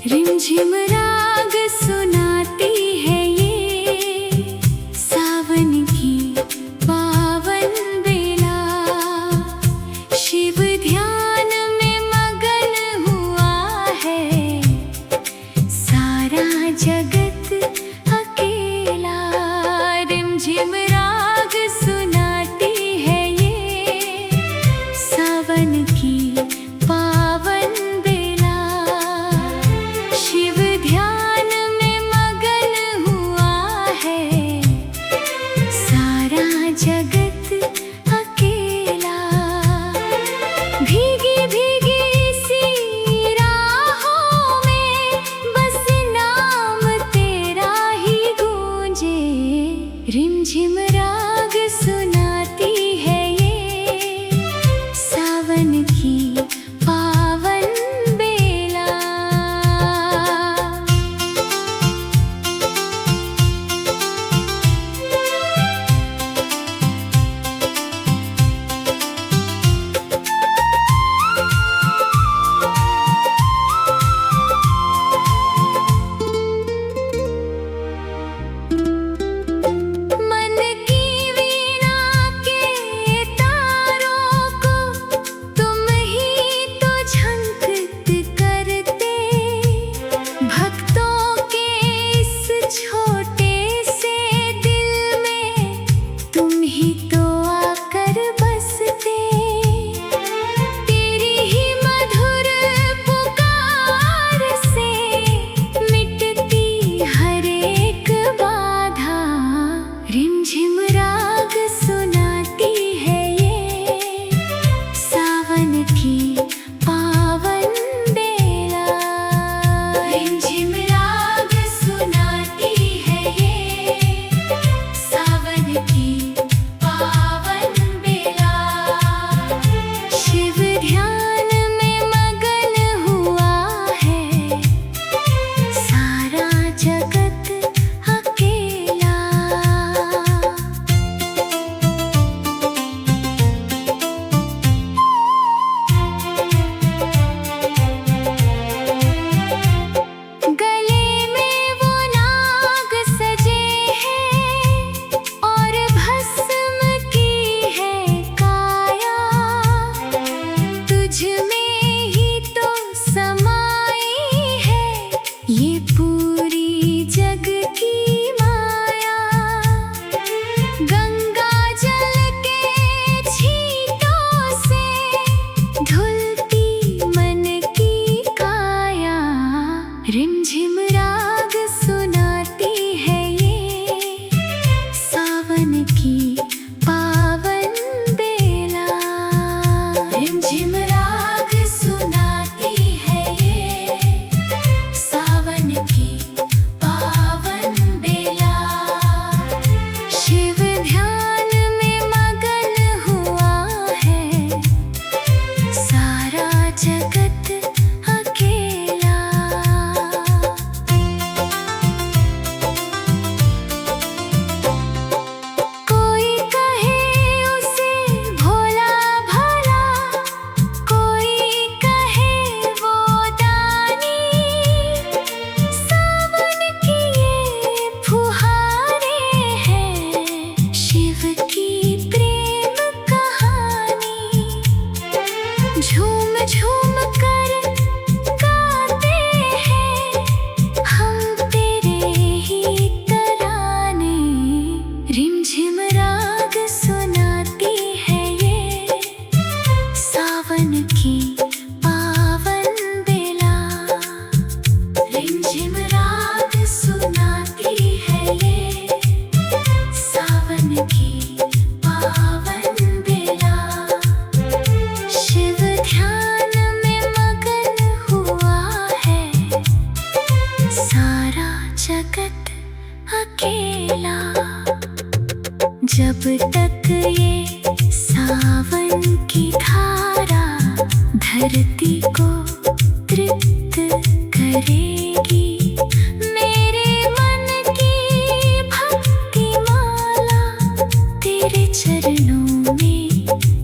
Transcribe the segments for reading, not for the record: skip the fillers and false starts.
रिमझिम राग सुनाती है ये सावन की पावन बेला। शिव ध्यान में मगन हुआ है सारा जगत अकेला। रिमझिम राग सुनाती है ये सावन की पावन बेला। शिव ध्यान में मगन हुआ है सारा जगत अकेला। भीगी भीगी सी राहों में बस नाम तेरा ही गूंजे। रिमझिम राग सुनाती है ये सावन की पावन बेला। मन की वीणा के तारों को तुम ही तो झंकृत करते। भक्तों के इस छोटे से दिल में तुम ही तो आकर बसते। तेरी ही मधुर पुकार से मिटती हर एक बाधा। रिमझिम राग सुनाती है ये सावन की पावन बेला। रिमझिम राग सुनाती है ये सावन की पावन बेला। शिव ध्यान में मगन हुआ है सारा जगत अकेला। गले में वो नाग सजे हैं और भस्म की है काया। तुझ में ही तो समाई है ये पूरी जग की माया। गंगा जल के छींटों से धुलती मन की काया। रिमझिम राग सुनाती है ये सावन की पावन बेला। रिमझिम राग सुनाती है ये सावन की पावन बेला। शिव ध्यान में मगन हुआ है सारा जगत अकेला। कोई कहे उसे भोला भाला, कोई कहे वो दानी। सावन की ये फुहारे हैं शिव की प्रेम कहानी। झूम झूम कर गाते हैं हम तेरे ही तराने। रिमझिम राग सुनाती है ये सावन की पावन बेला। रिमझिम राग सुनाती है ये सावन की पावन बेला। शिव ध्यान में मगन हुआ है सारा जगत अकेला। जब तक ये सावन की धारा धरती को तृप्त करेगी, मेरे मन की भक्ति माला तेरे चरणों में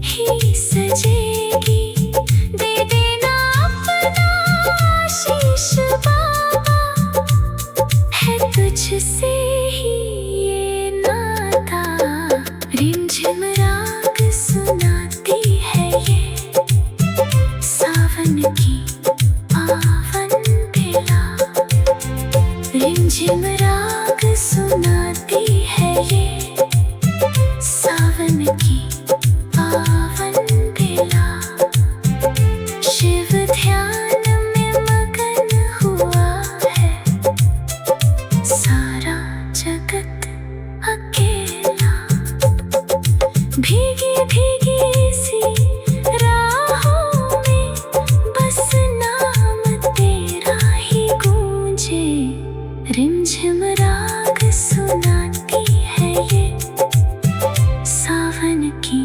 ही सजेगी। दे देना अपना आशीष। रिमझिम राग सुनाती है ये सावन की पावन बेला। शिव ध्यान में मगन हुआ है सारा जगत अकेला। भीगी भीगी सी राहों में बस नाम तेरा ही गूंजे। रिमझिम राग सुनाती है ये सावन की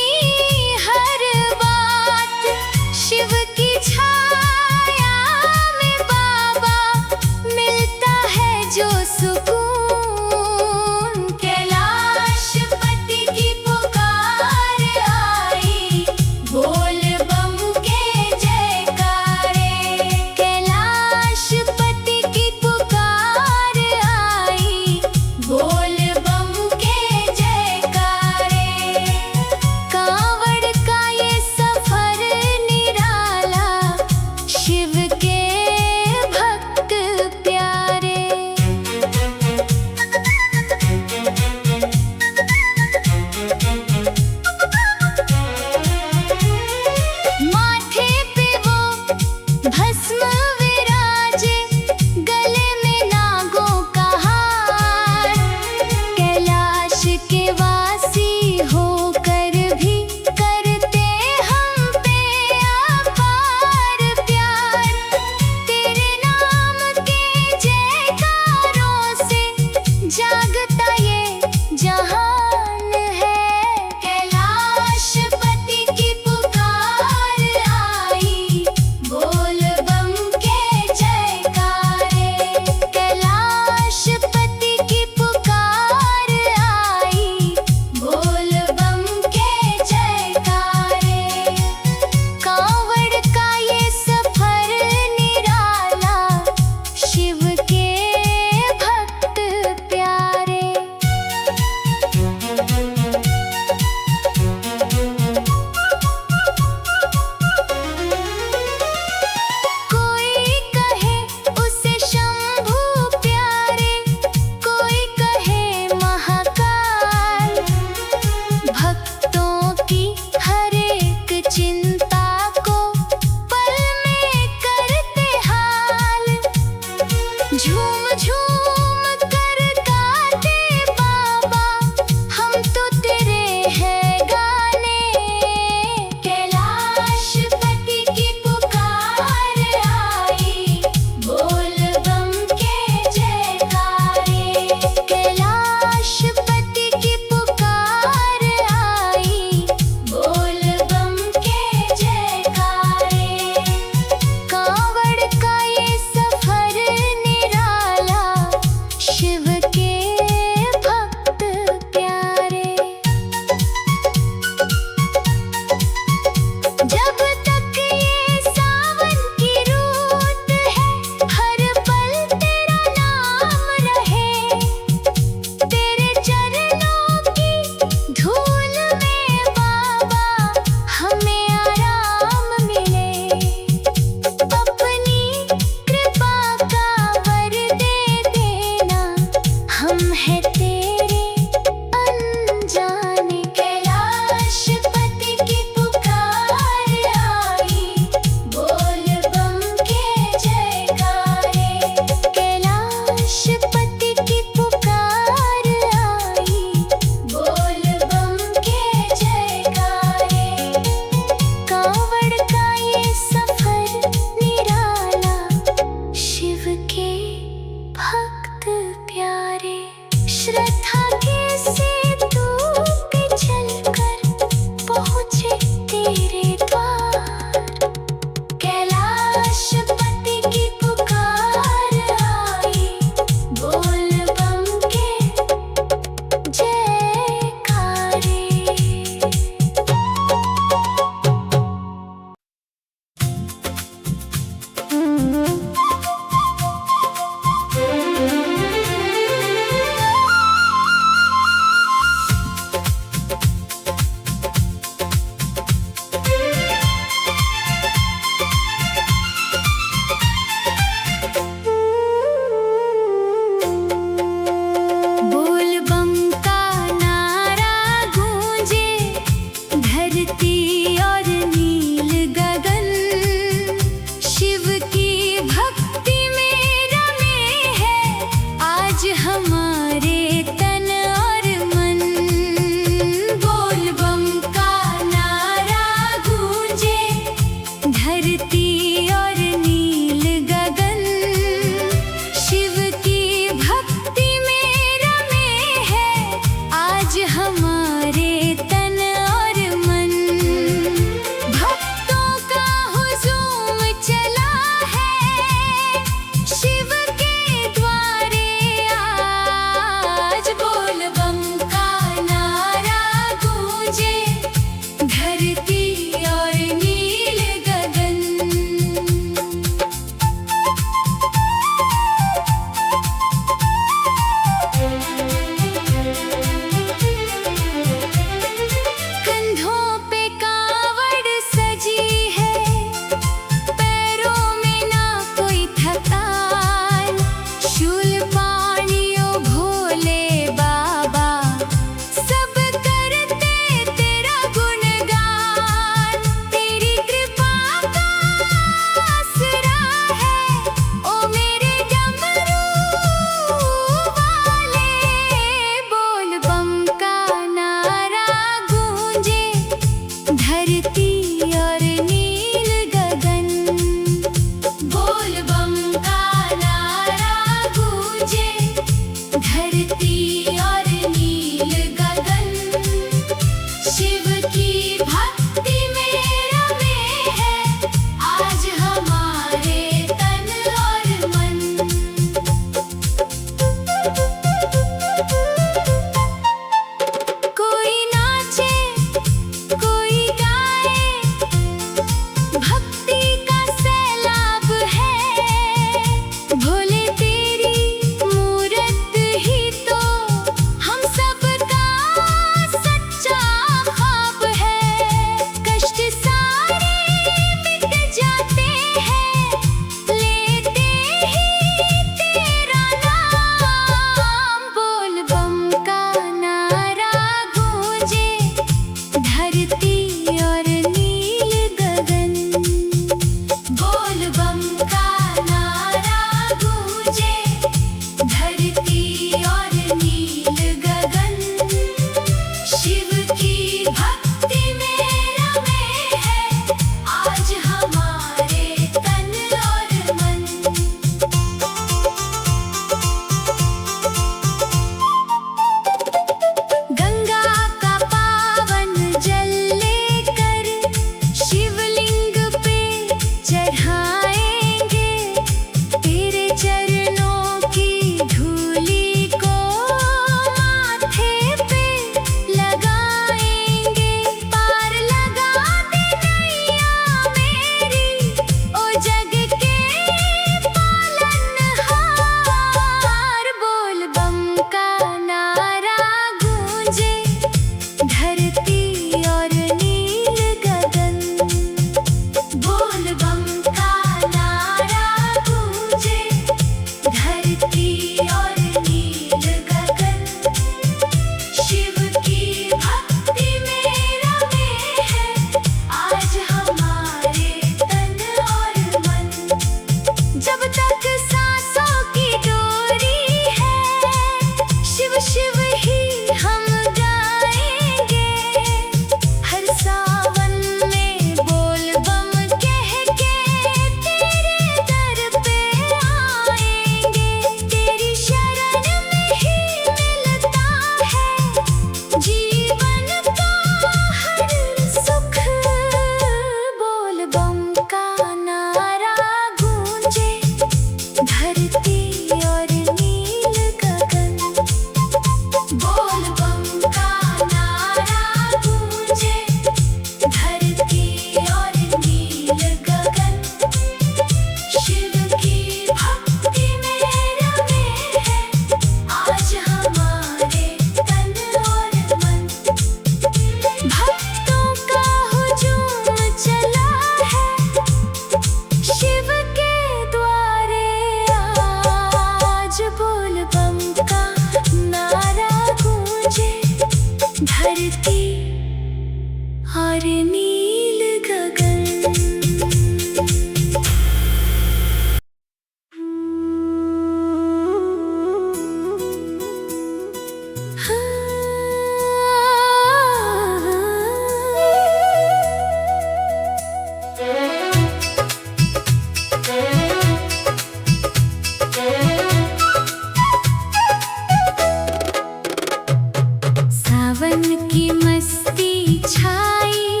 की मस्ती छाई,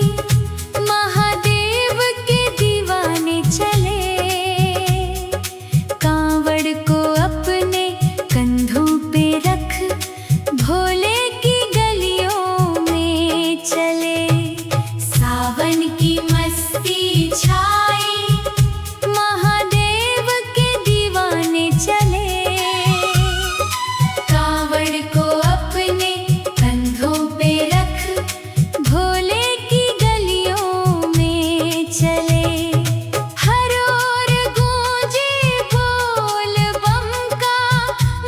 महादेव के दीवाने चले। कांवड़ को अपने कंधों पे रख भोले की गलियों में चले। सावन की मस्ती छाई, महादेव के दीवाने चले। कांवड़ को अपने कंधों पे रख भोले की गलियों में चले। हर ओर गूंजे बोल बम का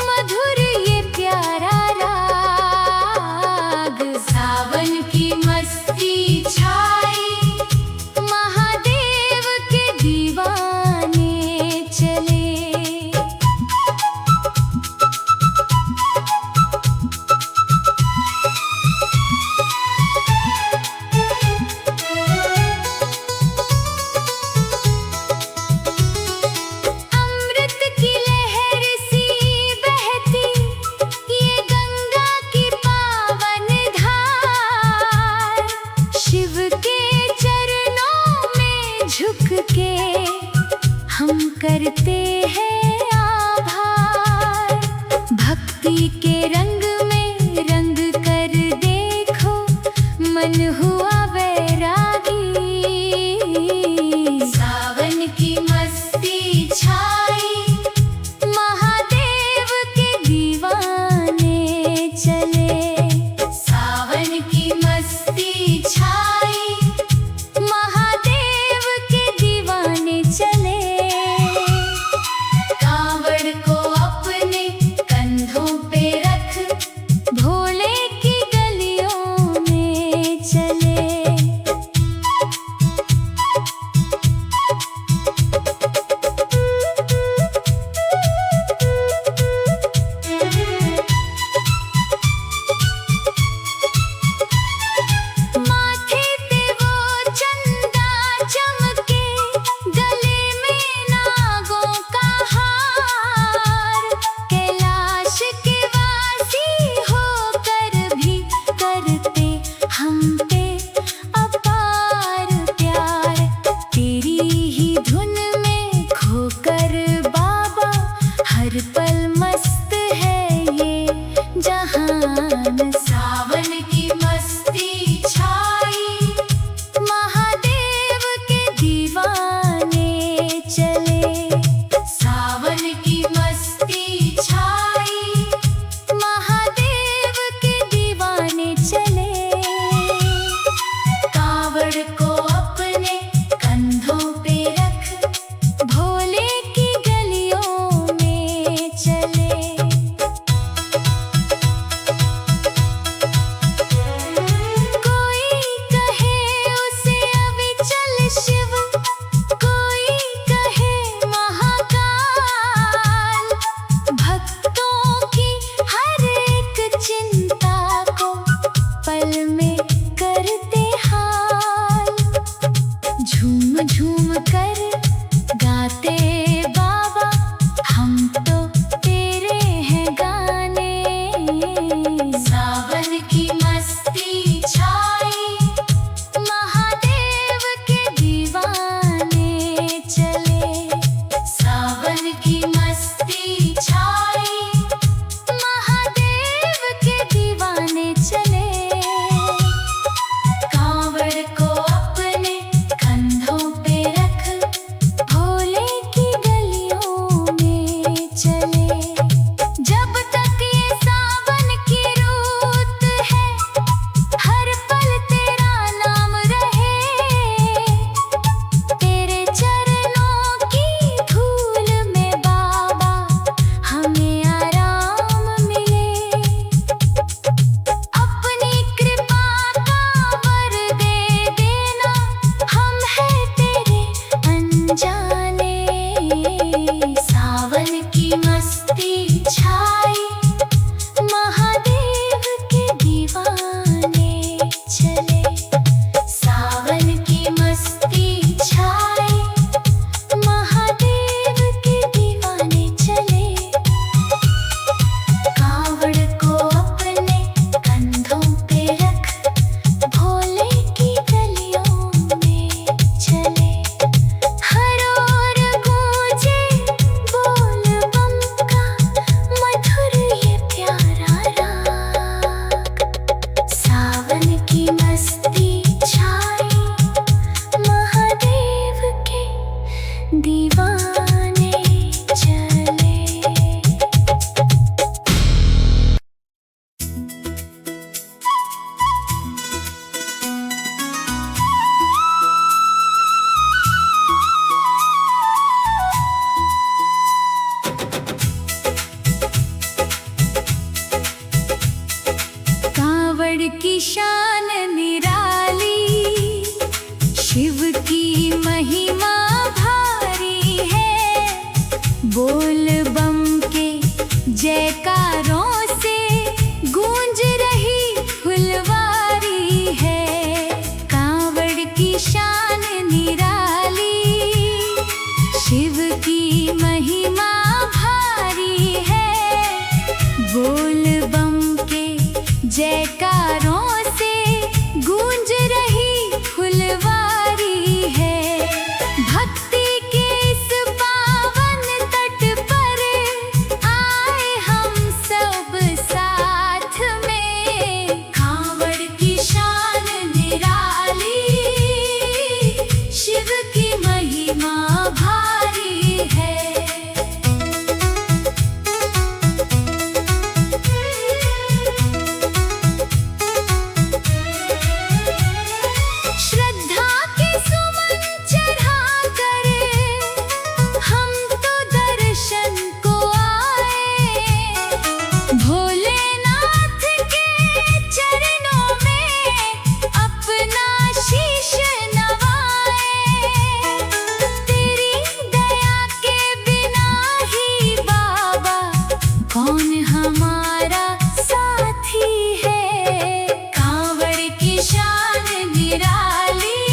मधुर ये प्यारा राग। सावन की मस्ती छाई, महादेव के दीवाने चले। अमृत की लहर सी बहती ये गंगा की पावन धार। शिव के चरणों में झुक के हम करते हैं आभार। भक्ति के रंग में रंग कर देखो, मन हुआ वैरागी। सावन की मस्ती छाई, महादेव के दीवाने चले। सावन की मस्ती छाई, महादेव के दीवाने चले। कांवड़ को अपने कंधों पे रख भोले की गलियों में चले। माथे पे वो चंदा चमके, गले में नागों का हार। कैलाश के वासी होकर भी करते हम पे अपार प्यार। तेरी ही धुन में खोकर बाबा हर पल मस्त है ये जहान। सावन की मस्ती छाई, महादेव के दीवाने चले। सावन की मस्ती छाई, महादेव के दीवाने चले। कांवड़ को अपने कंधों पे रख भोले की गलियों में चले। कांवड़ की शान निराली, शिव की महिमा भारी है। बोल बम के जयकारों से गूंज रही फुलवारी है। कांवड़ की शान निराली, शिव की महिमा भारी है। बोल बम के जयकारों से गूंज रही फुलवारी है। भक्ति के इस पावन तट पर आए हम सब साथ में। कांवड़ की शान निराली, शिव की महिमा भारी है। श्रद्धा के सुमन चढ़ा कर हम तो दर्शन को आए। भोलेनाथ के चरणों में अपना शीश नवाए। तेरी दया के बिना ही बाबा कौन हमारा साथी है। कांवड़ की शान निराली,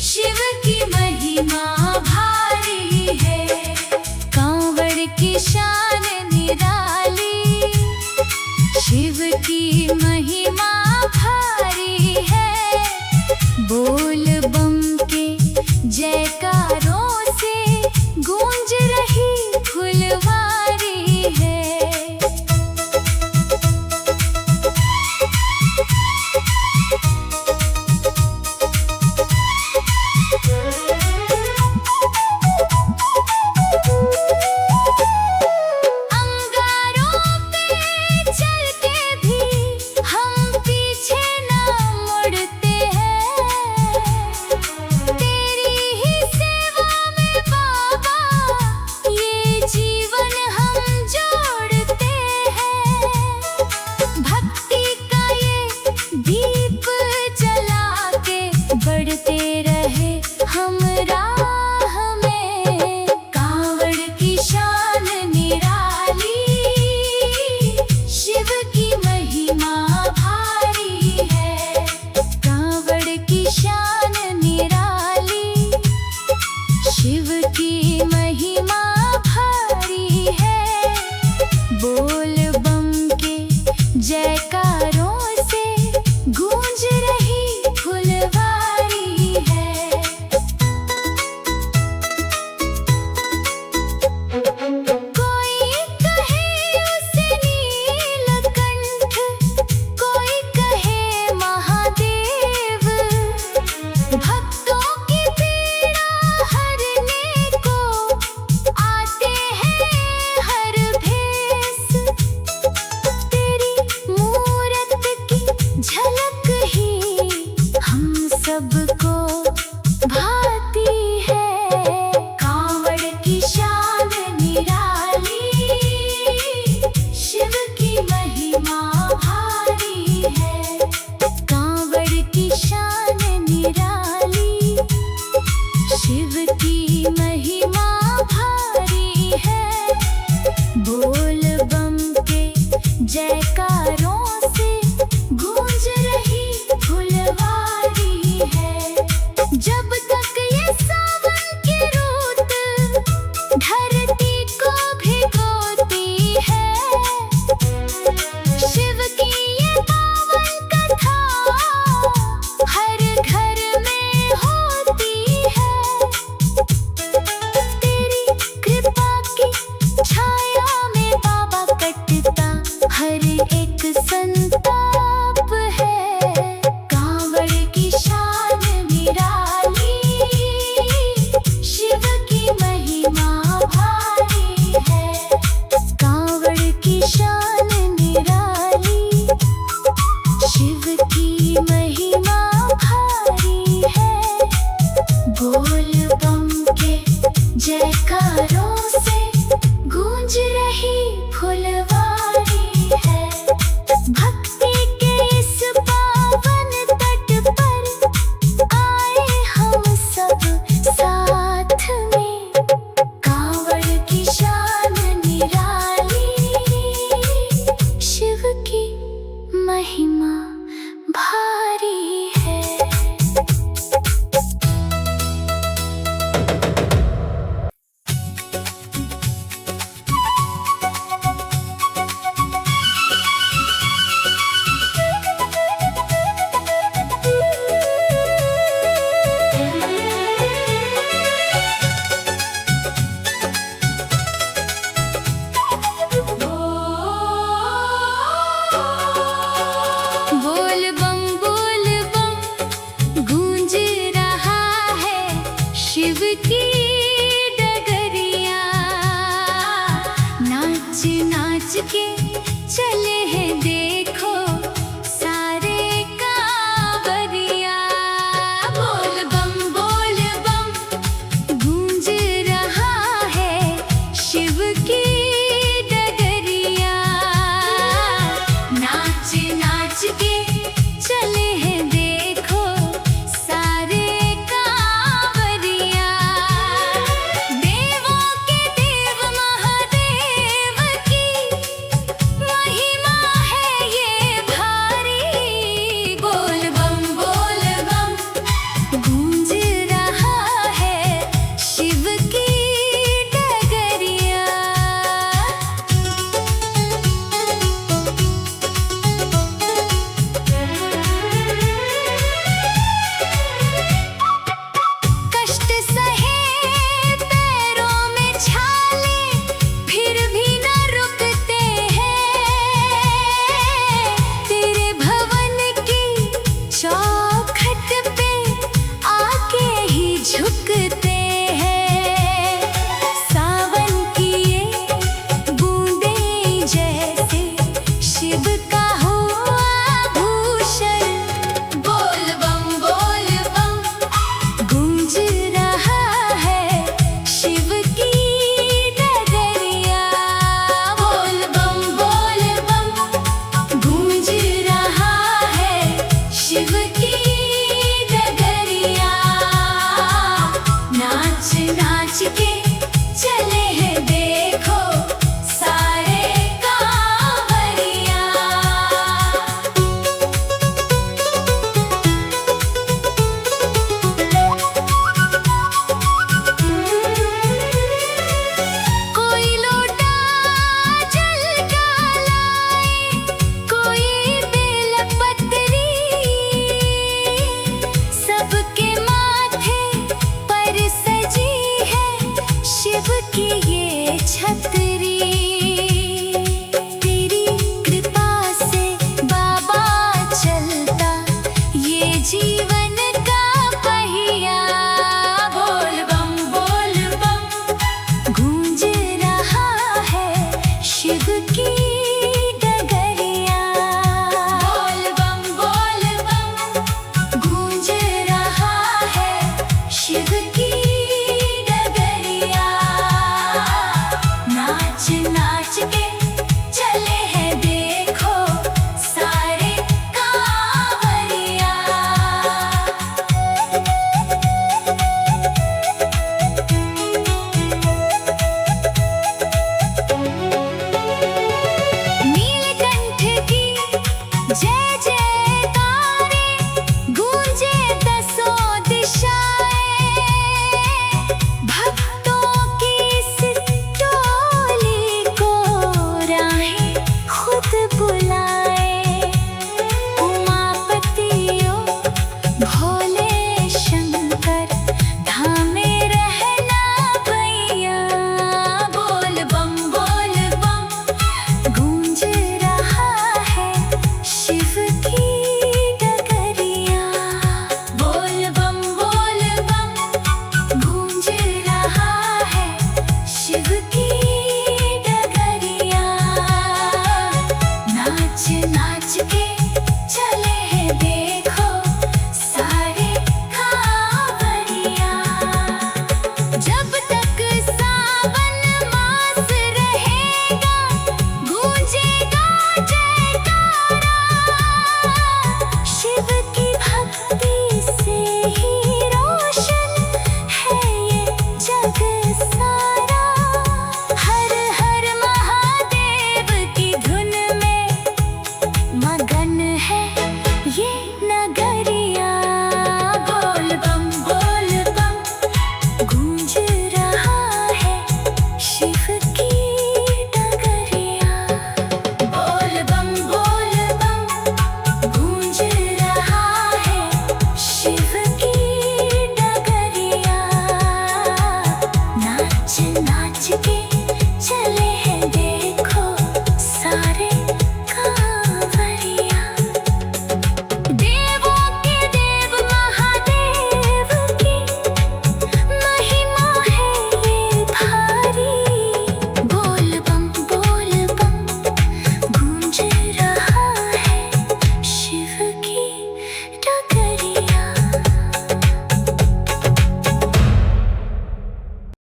शिव की महिमा भारी है। कांवड़ की शान निराली, शिव की महिमा भारी है। बोल बम के जयकारों से गूंज रही फुलवारी है। अंगारों पे चल के भी हम पीछे न मुड़ते हैं। नाच के चले हैं देखो सारे कांवरिया। बोल बम गूंज रहा है शिव की डगरिया। नाच नाच के